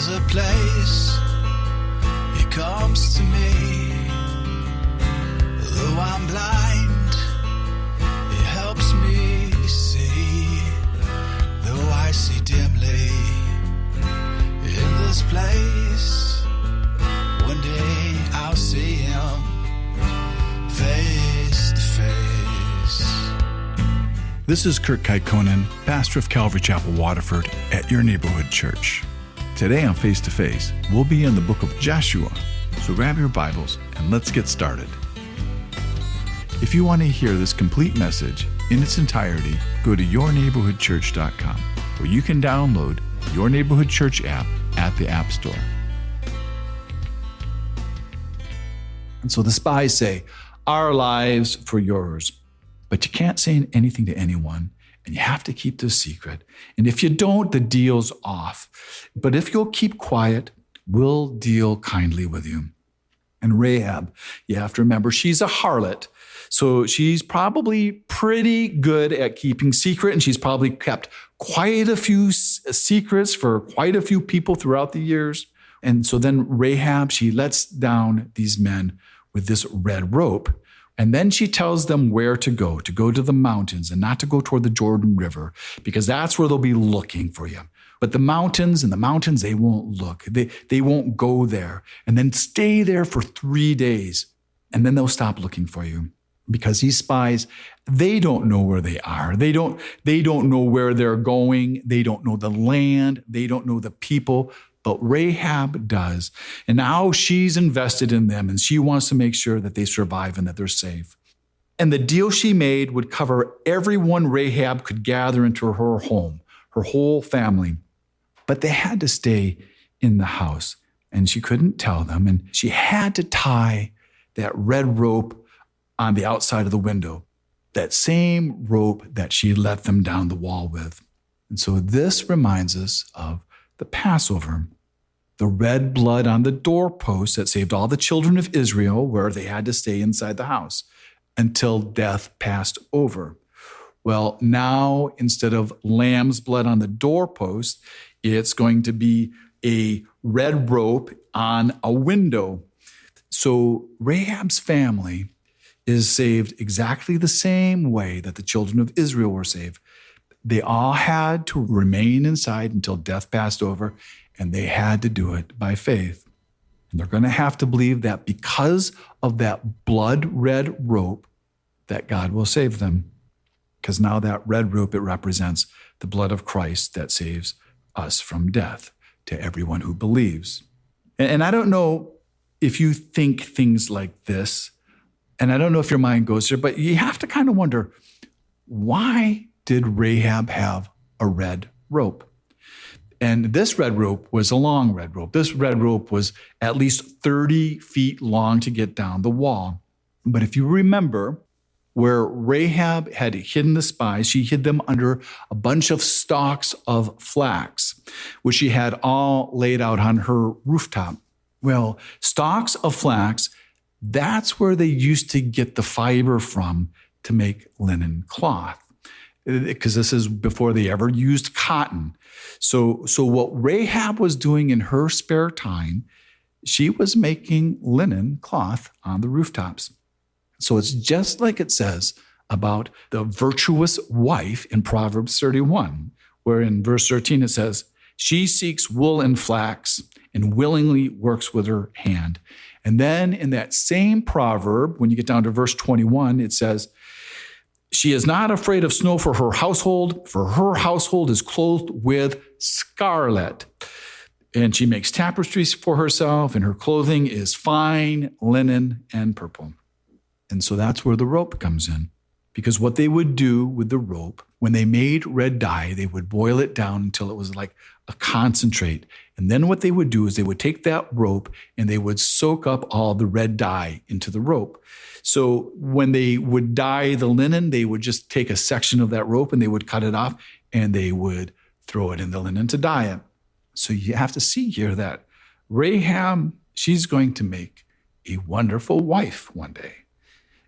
There's a place He comes to me. Though I'm blind, He helps me see. Though I see dimly in this place, one day I'll see Him face to face. This is Kurt Kaikkonen, pastor of Calvary Chapel, Waterford, at your neighborhood church. Today on Face to Face, we'll be in the book of Joshua. So grab your Bibles and let's get started. If you want to hear this complete message in its entirety, go to yourneighborhoodchurch.com, where you can download Your Neighborhood Church app at the App Store. And so the spies say, "Our lives for yours." But you can't say anything to anyone, and you have to keep this secret. And if you don't, the deal's off. But if you'll keep quiet, we'll deal kindly with you. And Rahab, you have to remember, she's a harlot. So she's probably pretty good at keeping secret, and she's probably kept quite a few secrets for quite a few people throughout the years. And so then Rahab, she lets down these men with this red rope. And then she tells them where to go to the mountains and not to go toward the Jordan River, because that's where they'll be looking for you. But the mountains, they won't look. They won't go there. And then stay there for 3 days. And then they'll stop looking for you. Because these spies, they don't know where they are. They don't know where they're going. They don't know the land. They don't know the people. But Rahab does. And now she's invested in them, and she wants to make sure that they survive and that they're safe. And the deal she made would cover everyone Rahab could gather into her home, her whole family. But they had to stay in the house, and she couldn't tell them. And she had to tie that red rope on the outside of the window, that same rope that she let them down the wall with. And so this reminds us of the Passover, the red blood on the doorpost that saved all the children of Israel, where they had to stay inside the house until death passed over. Well, now instead of lamb's blood on the doorpost, it's going to be a red rope on a window. So Rahab's family is saved exactly the same way that the children of Israel were saved. They all had to remain inside until death passed over, and they had to do it by faith. And they're going to have to believe that because of that blood-red rope, that God will save them. Because now that red rope, it represents the blood of Christ that saves us from death to everyone who believes. And I don't know if you think things like this, and I don't know if your mind goes there, but you have to kind of wonder, why did Rahab have a red rope? And this red rope was a long red rope. This red rope was at least 30 feet long to get down the wall. But if you remember where Rahab had hidden the spies, she hid them under a bunch of stalks of flax, which she had all laid out on her rooftop. Well, stalks of flax, that's where they used to get the fiber from to make linen cloth, because this is before they ever used cotton. So what Rahab was doing in her spare time, she was making linen cloth on the rooftops. So it's just like it says about the virtuous wife in Proverbs 31, where in verse 13 it says, "She seeks wool and flax and willingly works with her hand." And then in that same proverb, when you get down to verse 21, it says, "She is not afraid of snow for her household is clothed with scarlet. And she makes tapestries for herself, and her clothing is fine linen and purple." And so that's where the rope comes in. Because what they would do with the rope, when they made red dye, they would boil it down until it was like a concentrate. And then what they would do is they would take that rope and they would soak up all the red dye into the rope. So when they would dye the linen, they would just take a section of that rope and they would cut it off and they would throw it in the linen to dye it. So you have to see here that Rahab, she's going to make a wonderful wife one day.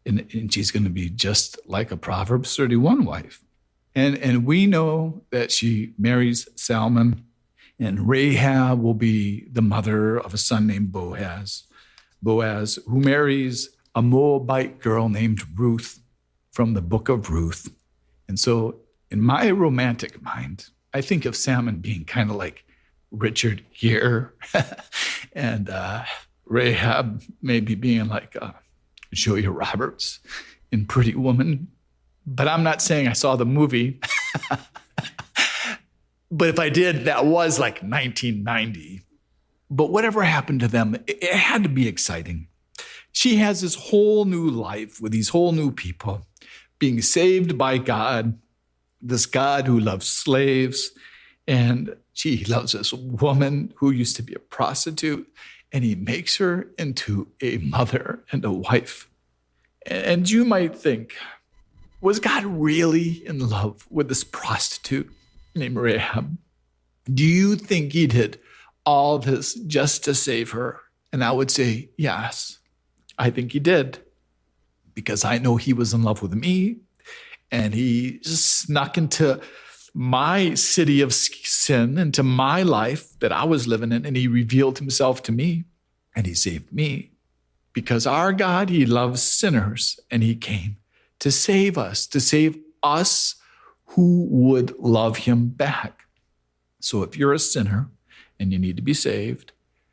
And she's going to be just like a Proverbs 31 wife. And we know that she marries Salmon. And Rahab will be the mother of a son named Boaz. Boaz, who marries a Moabite girl named Ruth from the book of Ruth. And so in my romantic mind, I think of Salmon being kind of like Richard Gere and Rahab maybe being like Julia Roberts in Pretty Woman. But I'm not saying I saw the movie. But if I did, that was like 1990. But whatever happened to them, it had to be exciting. She has this whole new life with these whole new people being saved by God, this God who loves slaves. And he loves this woman who used to be a prostitute, and he makes her into a mother and a wife. And you might think, was God really in love with this prostitute named Rahab? Do you think he did all this just to save her? And I would say, yes, I think he did. Because I know he was in love with me, and he snuck into my city of sin, into my life that I was living in, and he revealed himself to me, and he saved me. Because our God, he loves sinners, and he came to save us who would love him back. So if you're a sinner and you need to be saved,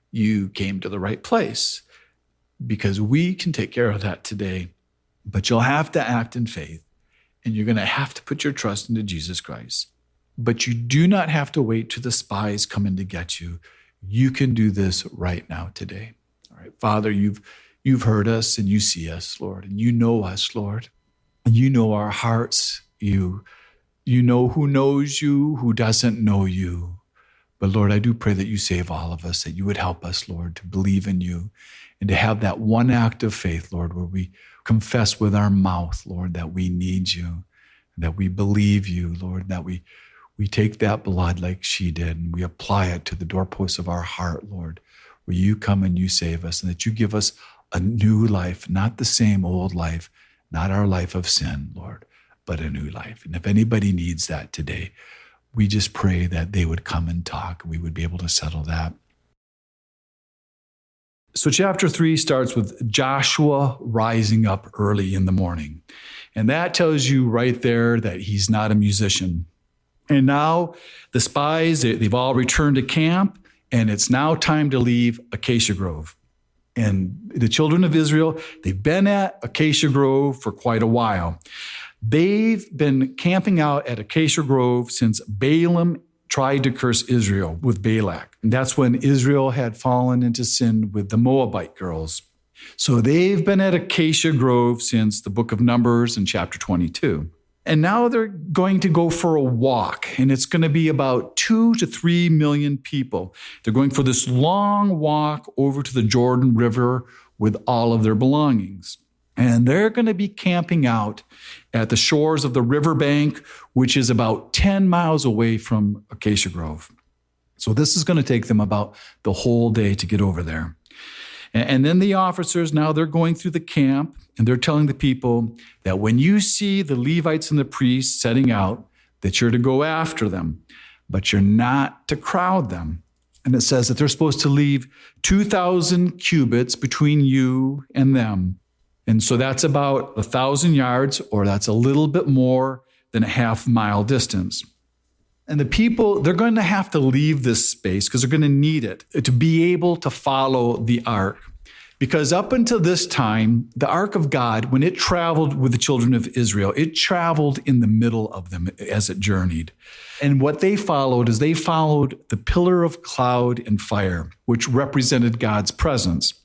you came to the right place, because we can take care of that today. But you'll have to act in faith, and you're going to have to put your trust into Jesus Christ. But you do not have to wait till the spies come in to get you. You can do this right now today. All right, Father, you've heard us and you see us, Lord, and you know us, Lord. And you know our hearts. You know who knows you, who doesn't know you. But Lord, I do pray that you save all of us, that you would help us, Lord, to believe in you and to have that one act of faith, Lord, where we confess with our mouth, Lord, that we need you, that we believe you, Lord, that we take that blood like she did and we apply it to the doorposts of our heart, Lord, where you come and you save us, and that you give us a new life, not the same old life, not our life of sin, Lord, but a new life. And if anybody needs that today, we just pray that they would come and talk. We would be able to settle that. So chapter 3 starts with Joshua rising up early in the morning. And that tells you right there that he's not a musician. And now the spies, they've all returned to camp, and it's now time to leave Acacia Grove. And the children of Israel, they've been at Acacia Grove for quite a while. They've been camping out at Acacia Grove since Balaam tried to curse Israel with Balak. And that's when Israel had fallen into sin with the Moabite girls. So they've been at Acacia Grove since the book of Numbers in chapter 22. And now they're going to go for a walk, and it's going to be about 2 to 3 million people. They're going for this long walk over to the Jordan River with all of their belongings. And they're going to be camping out at the shores of the riverbank, which is about 10 miles away from Acacia Grove. So this is going to take them about the whole day to get over there. And then the officers, now they're going through the camp, and they're telling the people that when you see the Levites and the priests setting out, that you're to go after them, but you're not to crowd them. And it says that they're supposed to leave 2,000 cubits between you and them. And so that's about 1,000 yards, or that's a little bit more than a half-mile distance. And the people, they're going to have to leave this space because they're going to need it to be able to follow the ark. Because up until this time, the ark of God, when it traveled with the children of Israel, it traveled in the middle of them as it journeyed. And what they followed is they followed the pillar of cloud and fire, which represented God's presence.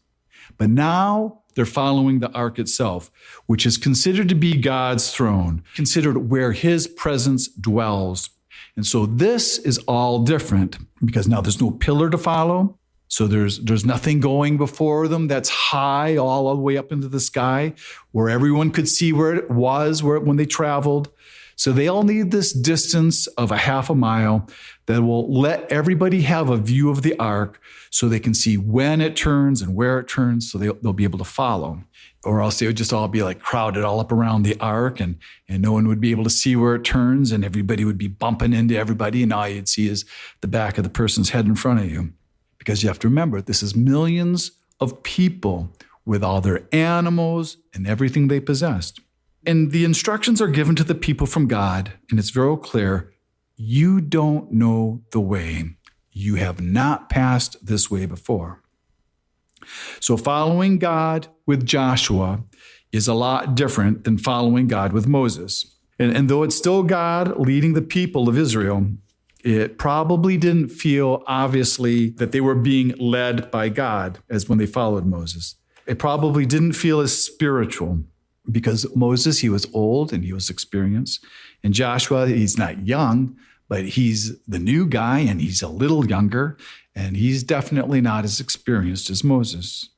But now they're following the ark itself, which is considered to be God's throne, considered where his presence dwells. And so this is all different because now there's no pillar to follow. So there's nothing going before them that's high all the way up into the sky where everyone could see where it was when they traveled. So they'll need this distance of a half a mile that will let everybody have a view of the ark so they can see when it turns and where it turns, so they'll be able to follow. Or else they would just all be like crowded all up around the ark, and no one would be able to see where it turns, and everybody would be bumping into everybody, and all you'd see is the back of the person's head in front of you. Because you have to remember, this is millions of people with all their animals and everything they possessed. And the instructions are given to the people from God, and it's very clear, you don't know the way. You have not passed this way before. So following God with Joshua is a lot different than following God with Moses. And though it's still God leading the people of Israel, it probably didn't feel obviously that they were being led by God as when they followed Moses. It probably didn't feel as spiritual because Moses, he was old and he was experienced. And Joshua, he's not young, but he's the new guy and he's a little younger, and he's definitely not as experienced as Moses.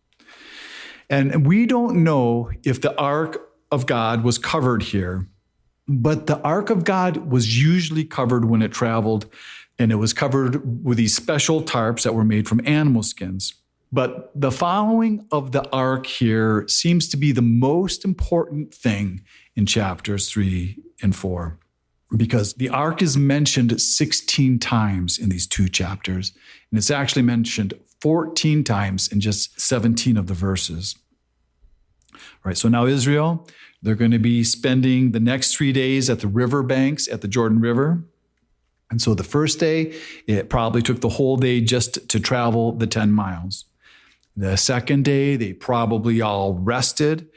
And we don't know if the ark of God was covered here, but the ark of God was usually covered when it traveled, and it was covered with these special tarps that were made from animal skins. But the following of the ark here seems to be the most important thing in chapters 3 and 4, because the ark is mentioned 16 times in these 2 chapters, and it's actually mentioned 14 times in just 17 of the verses. All right, so now Israel, they're going to be spending the next 3 days at the river banks at the Jordan River. And so the first day, it probably took the whole day just to travel the 10 miles. The second day, they probably all rested.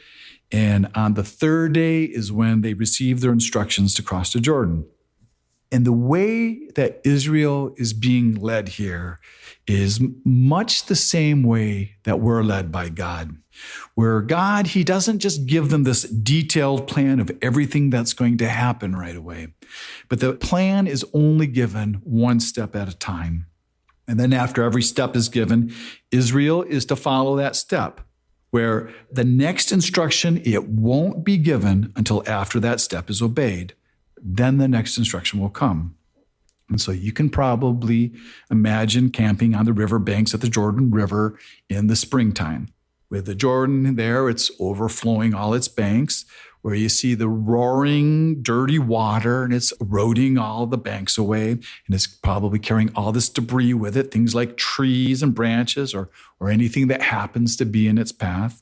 And on the third day is when they received their instructions to cross the Jordan. And the way that Israel is being led here is much the same way that we're led by God, where God, he doesn't just give them this detailed plan of everything that's going to happen right away, but the plan is only given one step at a time. And then after every step is given, Israel is to follow that step, where the next instruction, it won't be given until after that step is obeyed. Then the next instruction will come. And so you can probably imagine camping on the river banks of the Jordan River in the springtime. With the Jordan there, it's overflowing all its banks, where you see the roaring, dirty water, and it's eroding all the banks away, and it's probably carrying all this debris with it, things like trees and branches or anything that happens to be in its path.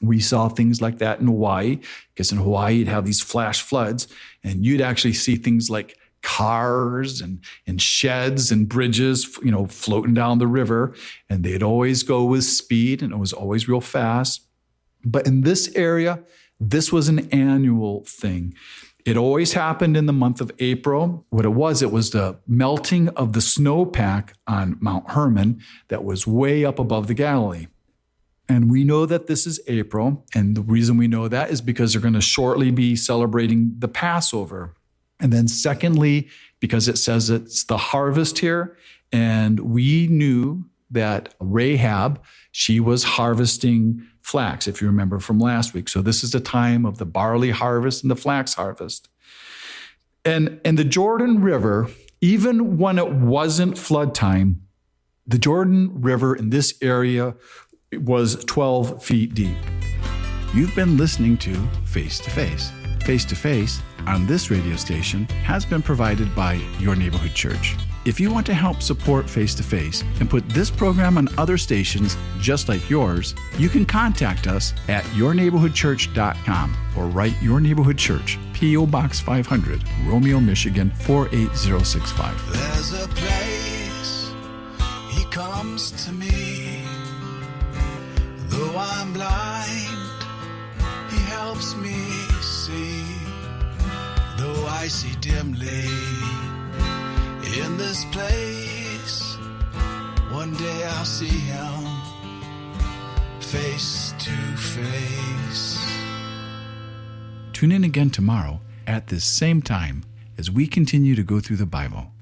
We saw things like that in Hawaii, because in Hawaii, you'd have these flash floods, and you'd actually see things like cars and sheds and bridges, floating down the river, and they'd always go with speed, and it was always real fast. But in this area, this was an annual thing. It always happened in the month of April. What it was the melting of the snowpack on Mount Hermon that was way up above the Galilee. And we know that this is April, and the reason we know that is because they're going to shortly be celebrating the Passover. And then secondly, because it says it's the harvest here, and we knew that Rahab, she was harvesting flax, if you remember from last week. So this is the time of the barley harvest and the flax harvest. And the Jordan River, even when it wasn't flood time, the Jordan River in this area was 12 feet deep. You've been listening to Face to Face. Face to Face on this radio station has been provided by Your Neighborhood Church. If you want to help support Face to Face and put this program on other stations just like yours, you can contact us at yourneighborhoodchurch.com or write Your Neighborhood Church, P.O. Box 500, Romeo, Michigan 48065. There's a place he comes to me. Though I'm blind, he helps me see. Though I see dimly in this place, one day I'll see him face to face. Tune in again tomorrow at this same time as we continue to go through the Bible.